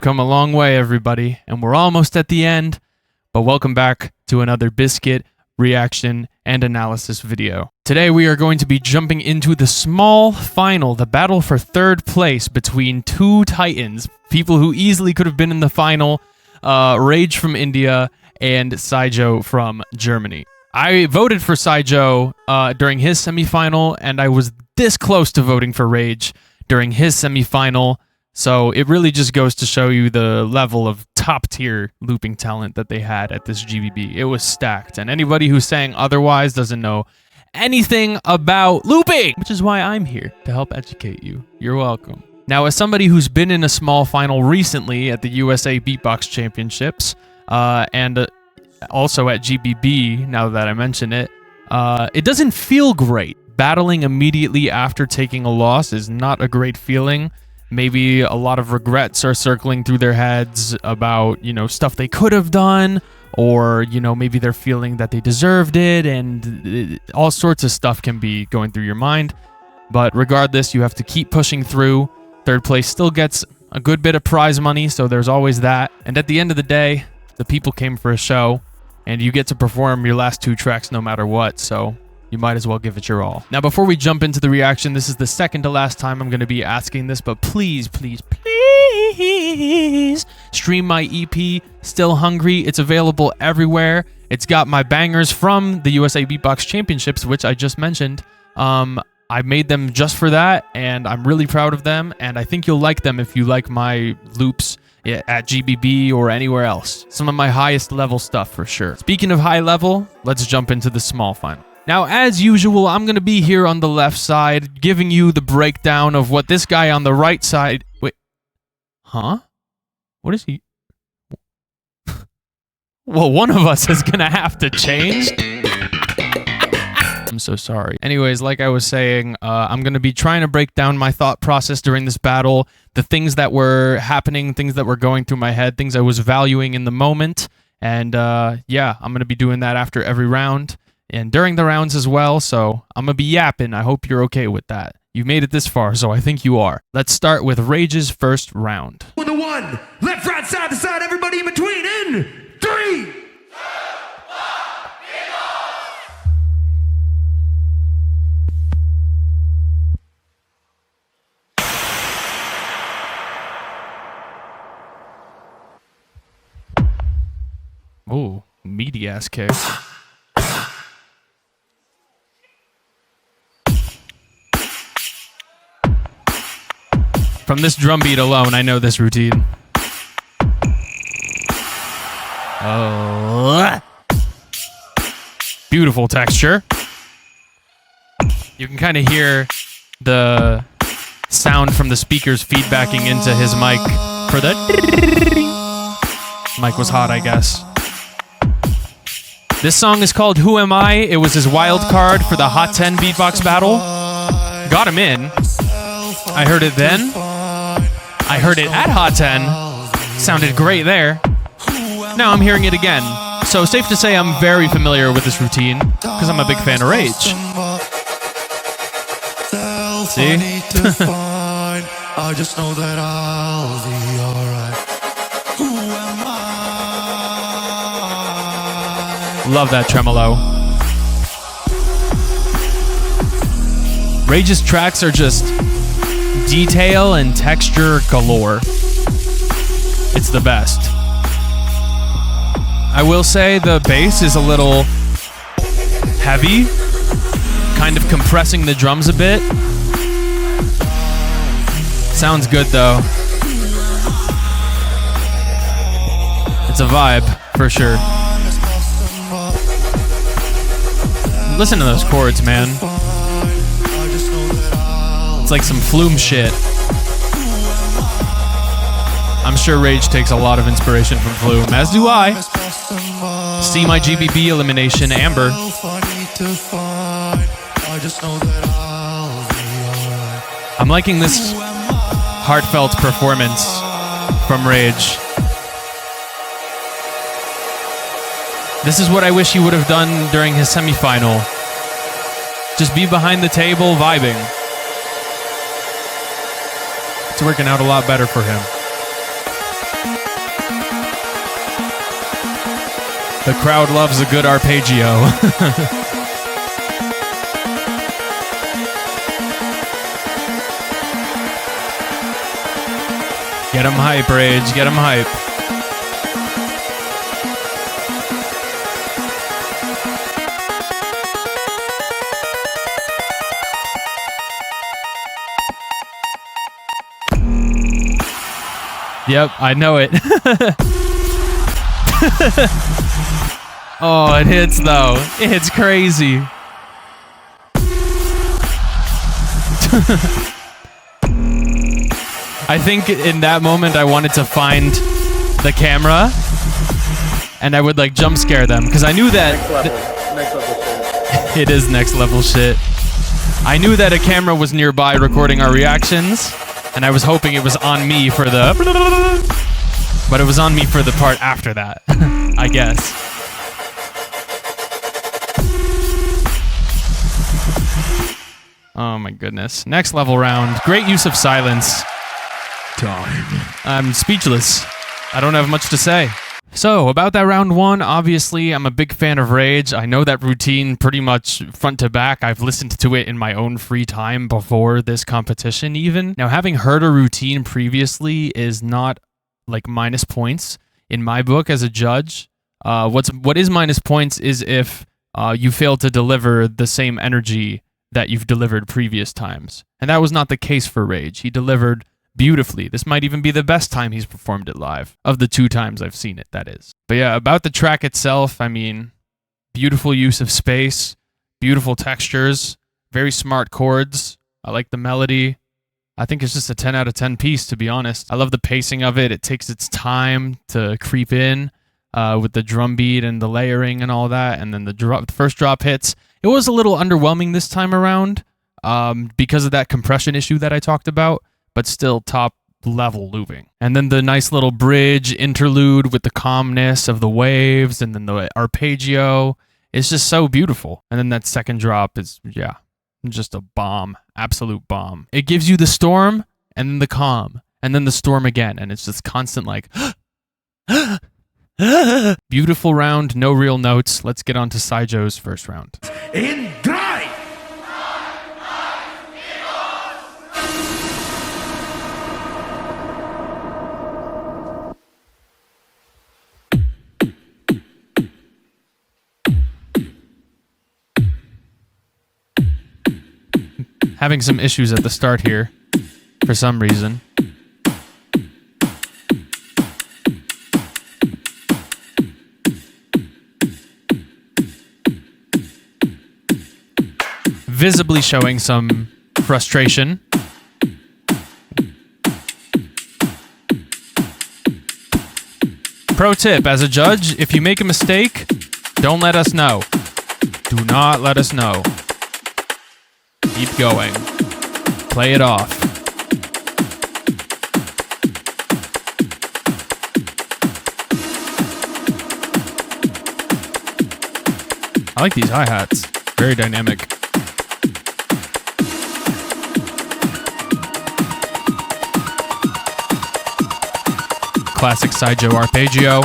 come a long way, everybody, and we're almost at the end, but welcome back to another BizKit reaction and analysis video. Today we are going to be jumping into the small final, the battle for third place between two titans, people who easily could have been in the final, Raje from India and Syjo from Germany. I voted for Syjo during his semifinal, and I was this close to voting for Raje during his semifinal. So it really just goes to show you the level of top-tier looping talent that they had at this GBB. It was stacked, and anybody who's saying otherwise doesn't know anything about looping, which is why I'm here, to help educate you. You're welcome. Now, as somebody who's been in a small final recently at the USA Beatbox Championships, and also at GBB, now that I mention it, it doesn't feel great. Battling immediately after taking a loss is not a great feeling. Maybe a lot of regrets are circling through their heads about, stuff they could have done, or, maybe they're feeling that they deserved it, and all sorts of stuff can be going through your mind. But regardless, you have to keep pushing through. Third place still gets a good bit of prize money, so there's always that. And at the end of the day, the people came for a show, and you get to perform your last two tracks no matter what, so you might as well give it your all. Now, before we jump into the reaction, this is the second to last time I'm going to be asking this, but please, please, please stream my EP, Still Hungry. It's available everywhere. It's got my bangers from the USA Beatbox Championships, which I just mentioned. I made them just for that, and I'm really proud of them, and I think you'll like them if you like my loops at GBB or anywhere else. Some of my highest level stuff for sure. Speaking of high level, let's jump into the small final. Now, as usual, I'm going to be here on the left side, giving you the breakdown of what this guy on the right side... Wait. Huh? What is he... Well, one of us is going to have to change. I'm so sorry. Anyways, like I was saying, I'm going to be trying to break down my thought process during this battle, the things that were happening, things that were going through my head, things I was valuing in the moment. And yeah, I'm going to be doing that after every round. And during the rounds as well, so I'm going to be yapping. I hope you're okay with that. You've made it this far, so I think you are. Let's start with Rage's first round. On the one, left, right, side to side, everybody in between, in 3, 2, 1, Oh, meaty ass kick. From this drum beat alone, I know this routine. Oh. Beautiful texture. You can kind of hear the sound from the speakers feedbacking into his mic for the... Mic was hot, I guess. This song is called Who Am I? It was his wild card for the Hot 10 beatbox battle. Got him in. I heard it then. I heard it at Hot 10. Sounded great there. Now I'm hearing it again. So safe to say I'm very familiar with this routine because I'm a big fan of Rage. See? I just know that I'll be alright. Who am I? Love that tremolo. Rage's tracks are just detail and texture galore. It's the best. I will say the bass is a little heavy, kind of compressing the drums a bit. Sounds good though. It's a vibe, for sure. Listen to those chords, man. It's like some Flume shit. I'm sure Rage takes a lot of inspiration from Flume, as do I. See my GBB elimination, Amber. I'm liking this heartfelt performance from Rage. This is what I wish he would have done during his semifinal. Just be behind the table, vibing. It's working out a lot better for him. The crowd loves a good arpeggio. Get him hype, Rage. Get him hype. Yep, I know it. Oh, it hits though. It hits crazy. I think in that moment I wanted to find the camera and I would like jump scare them because I knew that Next level shit. it is next level shit. I knew that a camera was nearby recording our reactions and I was hoping it was on me for the but it was on me for the part after that. I guess. Oh my goodness. Next level round. Great use of silence. Time. I'm speechless. I don't have much to say. So, about that round one, obviously, I'm a big fan of Rage. I know that routine pretty much front to back. I've listened to it in my own free time before this competition even. Now, having heard a routine previously is not like minus points in my book as a judge. What is minus points is if you fail to deliver the same energy that you've delivered previous times. And that was not the case for Rage. He delivered beautifully. This might even be the best time he's performed it live. Of the 2 times I've seen it, that is. But yeah, about the track itself, I mean, beautiful use of space, beautiful textures, very smart chords. I like the melody. I think it's just a 10 out of 10 piece, to be honest. I love the pacing of it. It takes its time to creep in with the drum beat and the layering and all that. And then the first drop hits. It was a little underwhelming this time around because of that compression issue that I talked about, but still top level looping. And then the nice little bridge interlude with the calmness of the waves and then the arpeggio. It's just so beautiful. And then that second drop is, yeah, just a bomb, absolute bomb. It gives you the storm and then the calm and then the storm again. And it's just constant like, beautiful round, no real notes. Let's get on to Syjo's first round. In 3. Having some issues at the start here for some reason. Visibly showing some frustration. Pro tip, as a judge, if you make a mistake, don't let us know. Do not let us know. Keep going. Play it off. I like these hi-hats. Very dynamic. Classic Syjo arpeggio.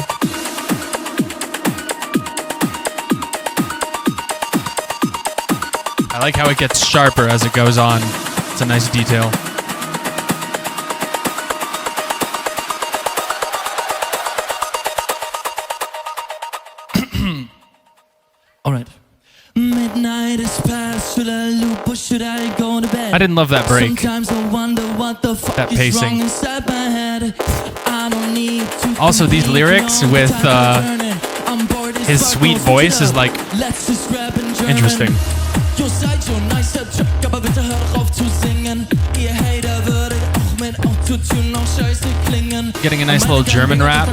I like how it gets sharper as it goes on. It's a nice detail. All right. Midnight is past. Should I loop or should I go to bed? I didn't love that break. Sometimes I wonder what the fuck That is pacing. wrong inside my head. I don't need to Also, these lyrics with his sweet voice is like interesting. Getting a nice little German rap.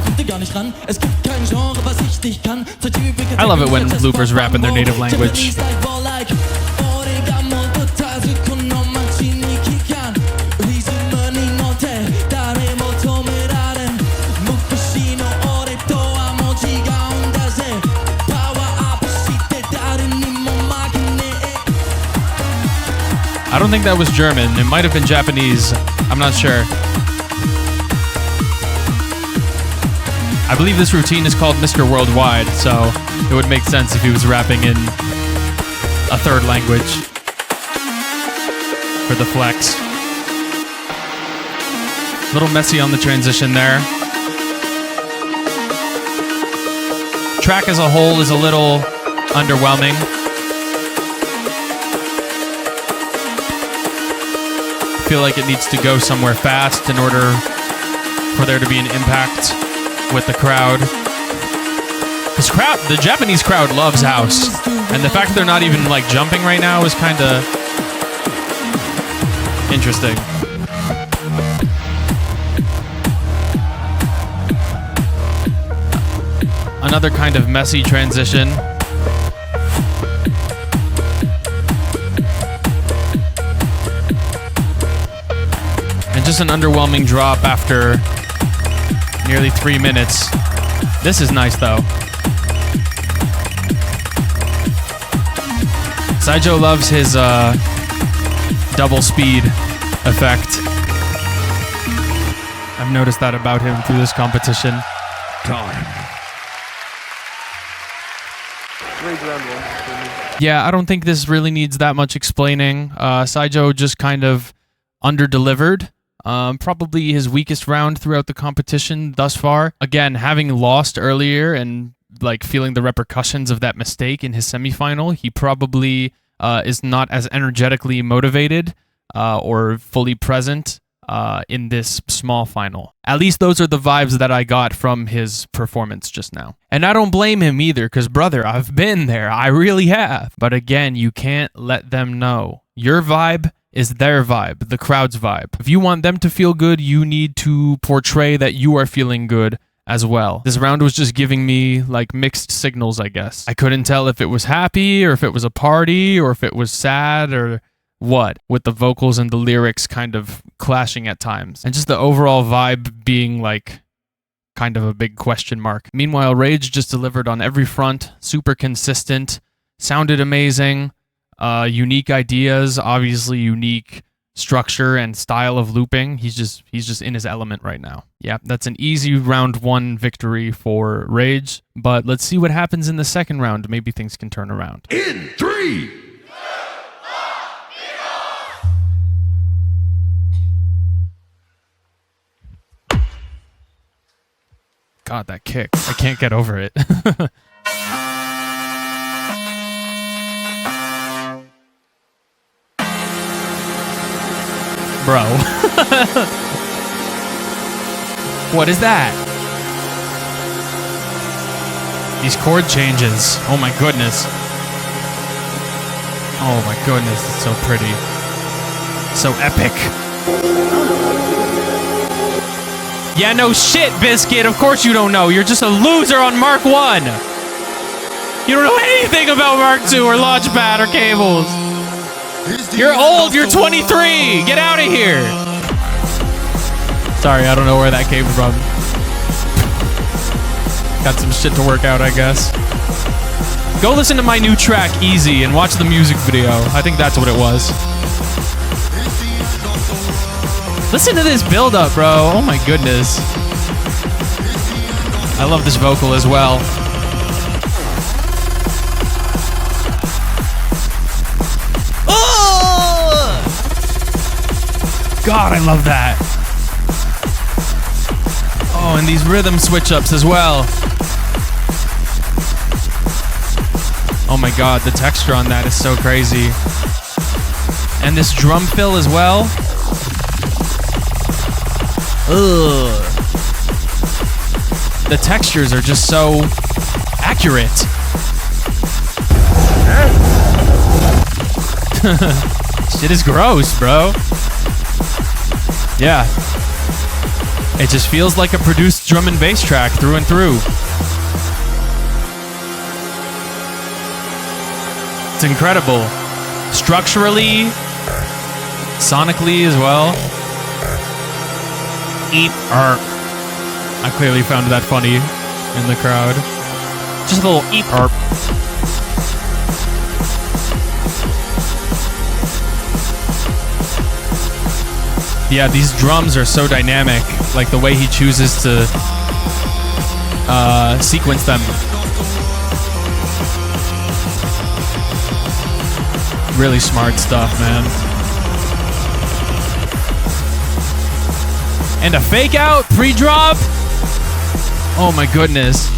I love it when loopers rap in their native language. I don't think that was German. It might have been Japanese. I'm not sure. I believe this routine is called Mr. Worldwide, so it would make sense if he was rapping in a third language for the flex. A little messy on the transition there. Track as a whole is a little underwhelming. I feel like it needs to go somewhere fast in order for there to be an impact with the crowd. The Japanese crowd loves house, and the fact that they're not even like jumping right now is kind of interesting. Another kind of messy transition. And just an underwhelming drop after nearly 3 minutes. This is nice though. Syjo loves his double speed effect. I've noticed that about him through this competition. Time. Rage round 1 for me. Yeah, I don't think this really needs that much explaining. Syjo just kind of under-delivered. Probably his weakest round throughout the competition thus far. Again, having lost earlier and like feeling the repercussions of that mistake in his semifinal, he probably is not as energetically motivated or fully present in this small final. At least those are the vibes that I got from his performance just now. And I don't blame him either, because brother, I've been there. I really have. But again, you can't let them know. Your vibe is their vibe, the crowd's vibe. If you want them to feel good, you need to portray that you are feeling good as well. This round was just giving me like mixed signals, I guess. I couldn't tell if it was happy or if it was a party or if it was sad or what, with the vocals and the lyrics kind of clashing at times. And just the overall vibe being like kind of a big question mark. Meanwhile, Rage just delivered on every front, super consistent, sounded amazing, unique ideas, obviously unique structure and style of looping. He's just in his element right now. Yeah, that's an easy round 1 victory for Rage, but let's see what happens in the second round. Maybe things can turn around. In 3. God, that kick. I can't get over it. Bro. What is that? These chord changes. Oh my goodness. Oh my goodness, it's so pretty. So epic. Yeah, no shit, BizKit. Of course you don't know. You're just a loser on Mark 1. You don't know anything about Mark 2 or Launchpad or cables. You're old. You're 23. Get out of here. Sorry, I don't know where that came from. Got some shit to work out, I guess. Go listen to my new track, Easy, and watch the music video. I think that's what it was. Listen to this build up, bro. Oh my goodness. I love this vocal as well. Oh! God, I love that. Oh, and these rhythm switch ups as well. Oh my God, the texture on that is so crazy. And this drum fill as well. Ugh. The textures are just so accurate. Shit is gross, bro. Yeah. It just feels like a produced drum and bass track through and through. It's incredible. Structurally, sonically as well. Eep. I clearly found that funny in the crowd. Just a little eep. Yeah, these drums are so dynamic. Like the way he chooses to sequence them. Really smart stuff, man. And a fake out pre-drop. Oh my goodness.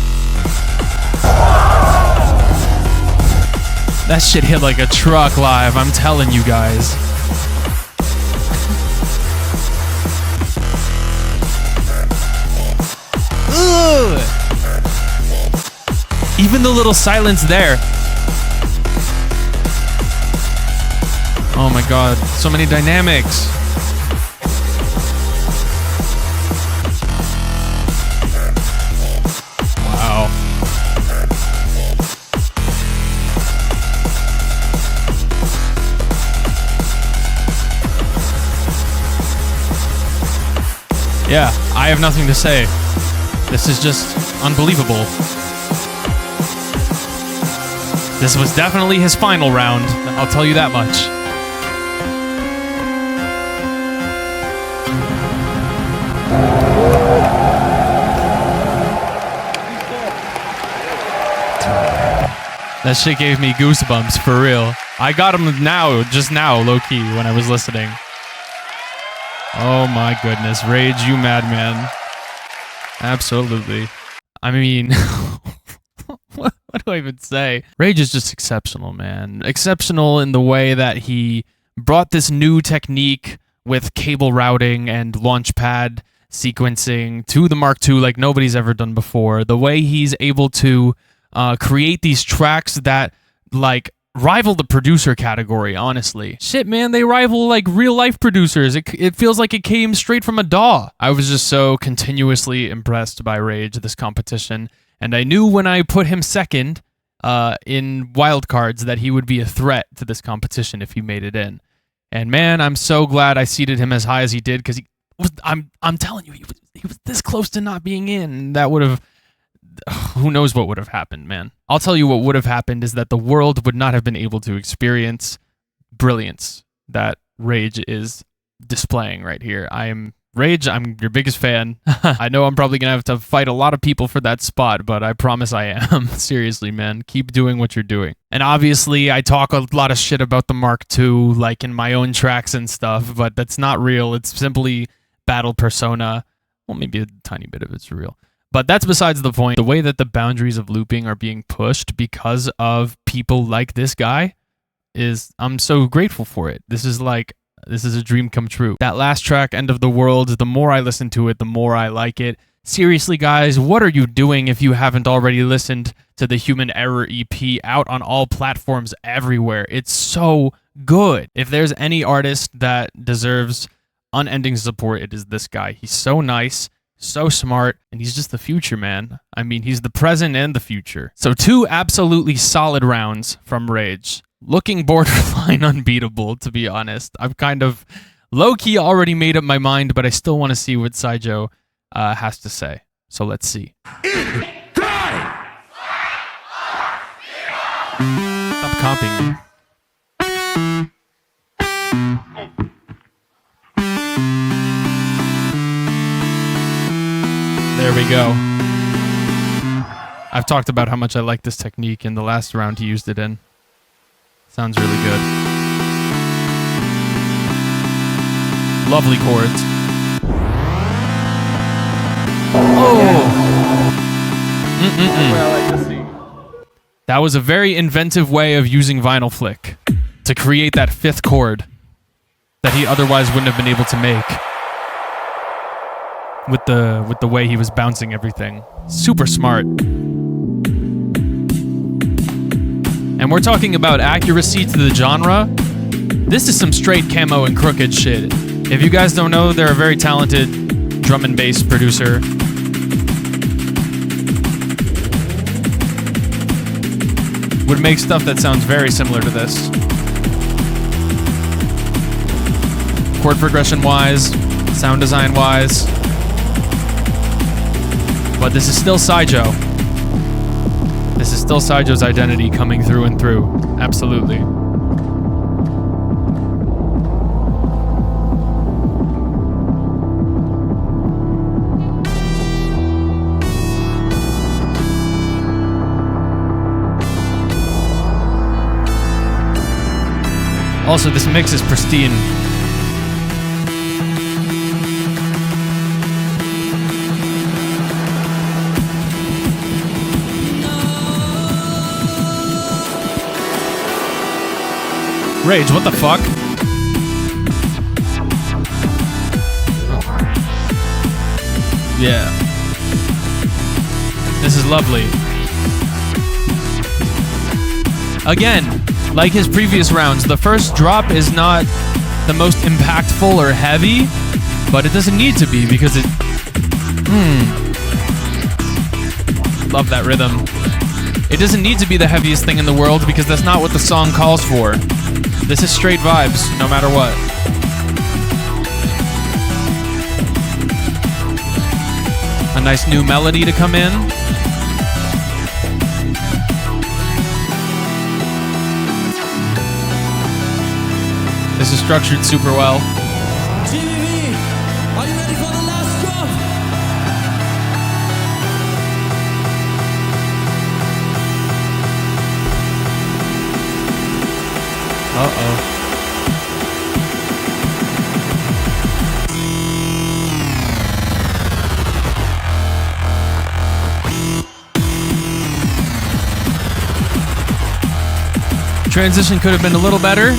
That shit hit like a truck live, I'm telling you guys. Ugh. Even the little silence there. Oh my god, so many dynamics. Wow. Yeah, I have nothing to say. This is just unbelievable. This was definitely his final round, I'll tell you that much. That shit gave me goosebumps, for real. I got him now, just now, low-key, when I was listening. Oh my goodness, Rage, you madman. Absolutely. I mean, what do I even say? Rage is just exceptional, man. Exceptional in the way that he brought this new technique with cable routing and launchpad sequencing to the Mark II like nobody's ever done before. The way he's able to create these tracks that, like, rival the producer category, honestly. Shit, man, they rival, like, real-life producers. It feels like it came straight from a DAW. I was just so continuously impressed by Rage this competition, and I knew when I put him second in wildcards that he would be a threat to this competition if he made it in. And, man, I'm so glad I seeded him as high as he did, because he was, I'm telling you, he was this close to not being in. That would have... Who knows what would have happened, man. I'll tell you what would have happened is that the world would not have been able to experience brilliance that Rage is displaying right here. Rage, I'm your biggest fan. I know I'm probably going to have to fight a lot of people for that spot, but I promise I am. Seriously, man. Keep doing what you're doing. And obviously, I talk a lot of shit about the Mark II, like in my own tracks and stuff, but that's not real. It's simply battle persona. Well, maybe a tiny bit of it's real. But that's besides the point. The way that the boundaries of looping are being pushed because of people like this guy is, I'm so grateful for it. This is a dream come true. That last track, End of the World, the more I listen to it, the more I like it. Seriously, guys, what are you doing if you haven't already listened to the Human Error EP out on all platforms everywhere? It's so good. If there's any artist that deserves unending support, it is this guy. He's so nice, so smart, and he's just the future, man. I mean, he's the present and the future. So 2 absolutely solid rounds from Rage. Looking borderline unbeatable, to be honest. I've kind of low-key already made up my mind, but I still want to see what Syjo has to say. So let's see. Stop copying me. There we go. I've talked about how much I like this technique in the last round he used it in. Sounds really good. Lovely chords. Oh! That was a very inventive way of using vinyl flick to create that 5th chord that he otherwise wouldn't have been able to make. With the way he was bouncing everything. Super smart. And we're talking about accuracy to the genre. This is some straight camo and crooked shit. If you guys don't know, they're a very talented drum and bass producer. Would make stuff that sounds very similar to this. Chord progression wise, sound design wise. But this is still Syjo. This is still Syjo's identity coming through and through. Absolutely. Also, this mix is pristine. Rage, what the fuck? Yeah. This is lovely. Again, like his previous rounds, the first drop is not the most impactful or heavy, but it doesn't need to be because it... Love that rhythm. It doesn't need to be the heaviest thing in the world because that's not what the song calls for. This is straight vibes, no matter what. A nice new melody to come in. This is structured super well. GBB, are you ready for the last drop? Uh-oh. Transition could have been a little better,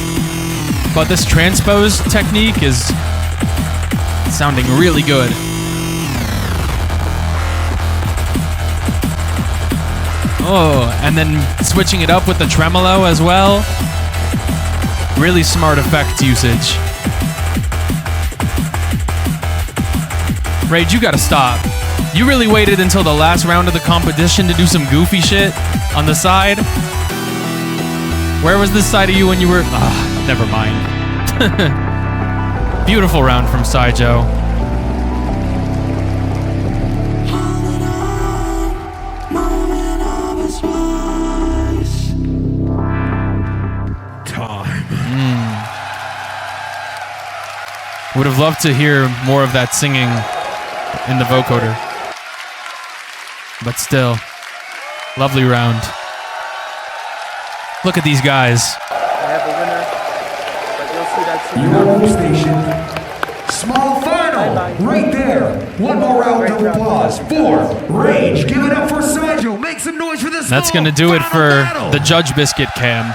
but this transpose technique is sounding really good. Oh, and then switching it up with the tremolo as well. Really smart effect usage. Rage, you gotta stop. You really waited until the last round of the competition to do some goofy shit on the side? Where was this side of you when you were... never mind. Beautiful round from Syjo. Would have loved to hear more of that singing in the vocoder. But still, lovely round. Look at these guys. I have a winner, but you'll see that soon. Your Loopstation small final right there. One more round of applause for Rage. Give it up for Syjo. Make some noise for this. That's gonna do it for the Judge BizKit cam.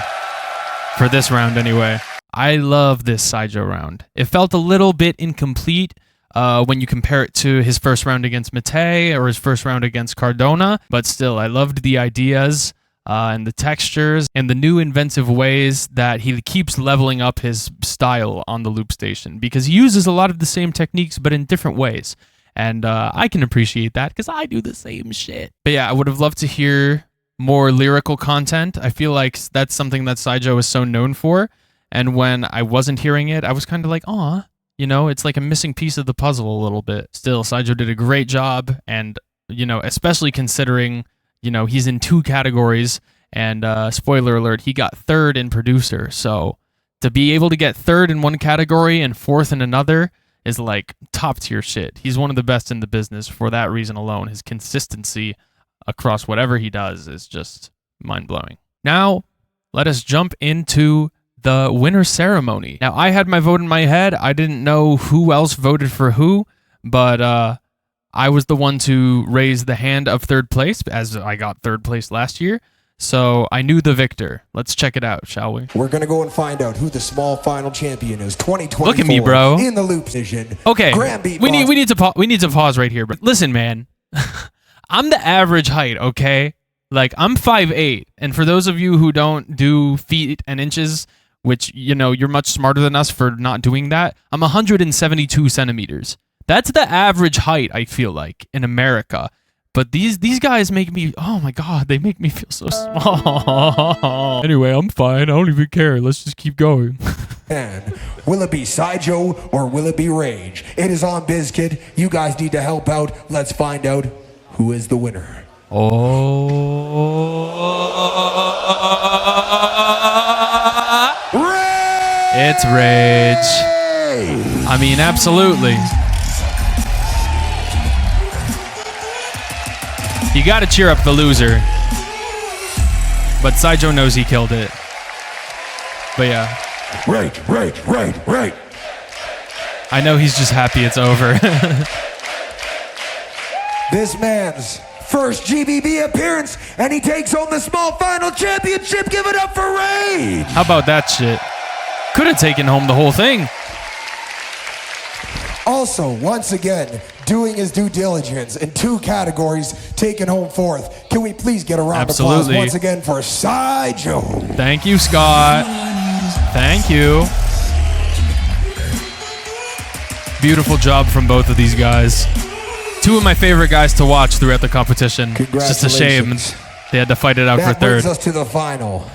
For this round anyway. I love this Syjo round. It felt a little bit incomplete when you compare it to his first round against Matei or his first round against Cardona, but still, I loved the ideas and the textures and the new inventive ways that he keeps leveling up his style on the Loopstation because he uses a lot of the same techniques but in different ways. And I can appreciate that because I do the same shit. But yeah, I would have loved to hear more lyrical content. I feel like that's something that Syjo is so known for. And when I wasn't hearing it, I was kind of like, aw, you know, it's like a missing piece of the puzzle a little bit. Still, Syjo did a great job. And, you know, especially considering, you know, he's in 2 categories. And spoiler alert, he got 3rd in producer. So to be able to get 3rd in one category and 4th in another is like top tier shit. He's one of the best in the business for that reason alone. His consistency across whatever he does is just mind-blowing. Now, let us jump into the winner ceremony. Now, I had my vote in my head. I didn't know who else voted for who, but I was the one to raise the hand of 3rd place, as I got 3rd place last year. So I knew the victor. Let's check it out, shall we? We're gonna go and find out who the small final champion is. 2024. Look at me, bro. In the Loopstation. Okay, we need to pause right here. But listen, man, I'm the average height. Okay, like I'm 5'8", and for those of you who don't do feet and inches, which, you know, you're much smarter than us for not doing that, I'm 172 centimeters. That's the average height, I feel like, in America. But these guys make me, oh my God, they make me feel so small. Anyway, I'm fine. I don't even care. Let's just keep going. And will it be Syjo or will it be Rage? It is on BizKit. You guys need to help out. Let's find out who is the winner. It's Rage. I mean, absolutely. You gotta cheer up the loser. But Syjo knows he killed it. But yeah, Right. I know he's just happy it's over. This man's first GBB appearance, and he takes home the small final championship. Give it up for Rage. How about that shit? Could have taken home the whole thing. Also, once again, doing his due diligence in 2 categories, taking home 4th. Can we please get a round of applause once again for Syjo? Thank you, Scott. Thank you. Beautiful job from both of these guys. 2 of my favorite guys to watch throughout the competition. It's just a shame they had to fight it out for That 3rd. brings us to the final.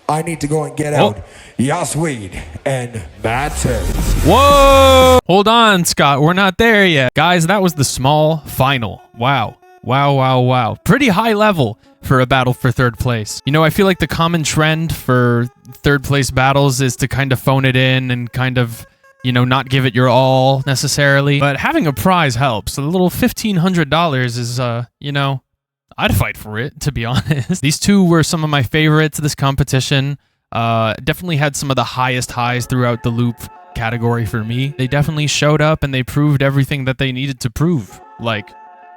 I need to go and get out Yasweed and Matters. Whoa! Hold on, Scott. We're not there yet. Guys, that was the small final. Wow. Wow. Pretty high level for a battle for 3rd place. You know, I feel like the common trend for 3rd place battles is to kind of phone it in and kind of, you know, not give it your all necessarily. But having a prize helps. A little $1,500 is, you know, I'd fight for it, to be honest. These 2 were some of my favorites this competition. Definitely had some of the highest highs throughout the loop category for me. They definitely showed up and they proved everything that they needed to prove. Like,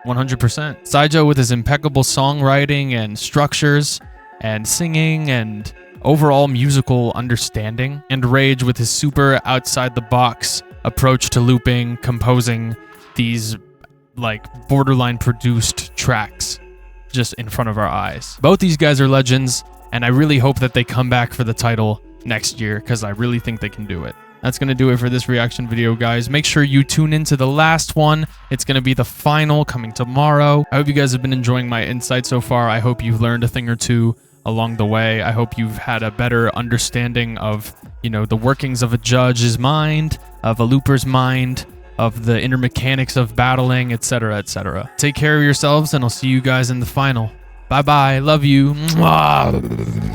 100%. Syjo with his impeccable songwriting and structures and singing and overall musical understanding. And Rage with his super outside-the-box approach to looping, composing these, like, borderline produced tracks just in front of our eyes. Both these guys are legends, and I really hope that they come back for the title next year, because I really think they can do it. That's going to do it for this reaction video, guys. Make sure you tune into the last one. It's going to be the final coming tomorrow. I hope you guys have been enjoying my insights so far. I hope you've learned a thing or 2 along the way. I hope you've had a better understanding of, you know, the workings of a judge's mind, of a looper's mind, of the inner mechanics of battling, etc., etc. Take care of yourselves, and I'll see you guys in the final. Bye-bye. Love you. Mwah.